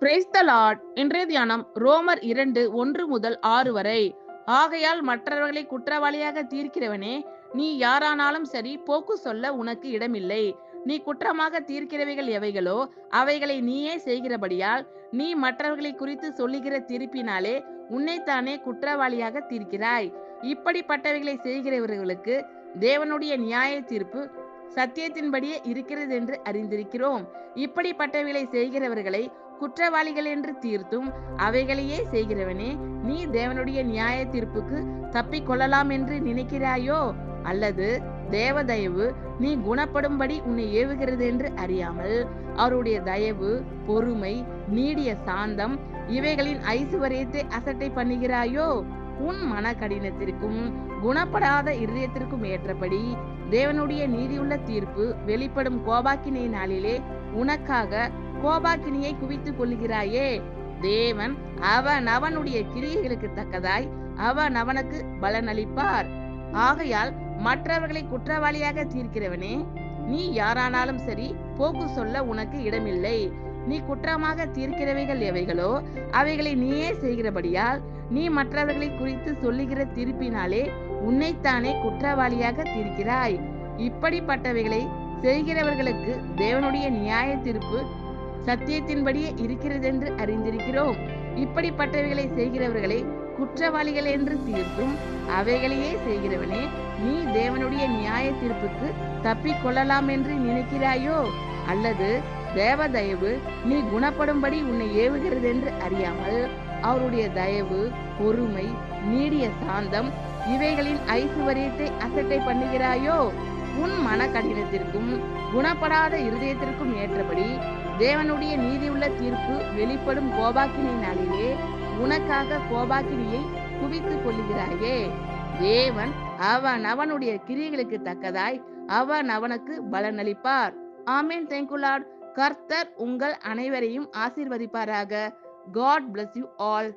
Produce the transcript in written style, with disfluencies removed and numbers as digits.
Praise the Lord. இன்றைய தியானம் ரோமர் 2:1-6 வரை. ஆகையால் மற்றவர்களை குற்றவாளியாக தீர்க்கிறவனே, நீ யாரானாலும் சரி, போக்கு சொல்ல உனக்கு இடமில்லை. நீ குற்றமாக தீர்க்கிறவைகள் எவைகளோ அவைகளை நீயே செய்கிறபடியால் நீ மற்றவர்களை குறித்து சொல்லுகிற தீர்ப்பினாலே உன்னைத்தானே குற்றவாளியாக தீர்க்கிறாய். இப்படிப்பட்டவைகளை செய்கிறவர்களுக்கு தேவனுடைய நியாய தீர்ப்பு சத்தியத்தின்படியே இருக்கிறது என்று அறிந்திருக்கிறோம். இப்படிப்பட்டவைகளை செய்கிறவர்களை குற்றவாளிகள் என்று தீர்த்தும் அவைகளையே செய்கிறவனே, நீ தேவனுடைய நியாய தீர்ப்புக்கு தப்பிக் கொள்ளலாம் என்று நினைக்கிறாயோ? அல்லது தேவ தயவு நீ குணப்படும்படி உன்னை ஏவுகிறது என்று அறியாமல் அவருடைய தயவு, பொறுமை, நீடிய சாந்தம் இவைகளின் ஐசுவரியத்தை அசட்டை பண்ணுகிறாயோ? உன் மன கடினத்திற்கும் குணப்படாத இருதயத்திற்கும் ஏற்றபடி தேவனுடைய நீதியுள்ள தீர்ப்பு வெளிப்படும் கோபாக்கினை நாளிலே உனக்காக கோபாக்கினியை குவித்துக் கொள்கிறாயே. தேவன் அவனுடைய கிரியைகளுக்கு தக்கதாய் அவனுக்கு பலனளிப்பார். ஆகையால் மற்றவர்களை குற்றவாளியாக தீர்க்கிறவனே, நீ யாரானாலும் சரி, போக்கு சொல்ல உனக்கு இடமில்லை. நீ குற்றமாக தீர்க்கிறவைகள் எவைகளோ அவைகளை நீயே செய்கிறபடியால் நீ மற்றவர்களை குறித்து சொல்லுகிற தீர்ப்பினாலே உன்னைத்தானே குற்றவாளியாக தீர்க்கிறாய். இப்படிப்பட்டவைகளை செய்கிறவர்களுக்கு தேவனுடைய நியாய தீர்ப்பு சத்தியத்தின்படியே இருக்கிறது என்று அறிந்திருக்கிறோம். இப்படிப்பட்டவைகளை செய்கிறவர்களை குற்றவாளிகள் என்று தீர்த்தும் அவைகளையே செய்கிறவனே, நீ தேவனுடைய நியாய தீர்ப்புக்கு தப்பிக் கொள்ளலாம் என்று நினைக்கிறாயோ? அல்லது தேவ தயவு நீ குணப்படும்படி உன்னை ஏவுகிறது என்று அறியாமல் அவருடைய தயவு, பொறுமை, நீடிய சாந்தம் இவைகளின் ஐசுவரியத்தை அசட்டை பண்ணுகிறாயோ? உன் மன கடினத்திற்கும் குணப்படாத இருதயத்திற்கும் ஏற்றபடி தேவனுடைய நீதியுள்ள தீர்ப்பு வெளிப்படும் கோபாக்கினை நாளிலே உனக்காக கோபாக்கினியை குவித்துக் கொள்கிறாயே. தேவன் அவனுடைய கிரியைகளுக்கு தக்கதாய் அவனுக்கு பலனளிப்பார். ஆமென். Thank you lord. கர்த்தர் உங்கள் அனைவரையும் ஆசீர்வதிப்பாராக. God bless you all.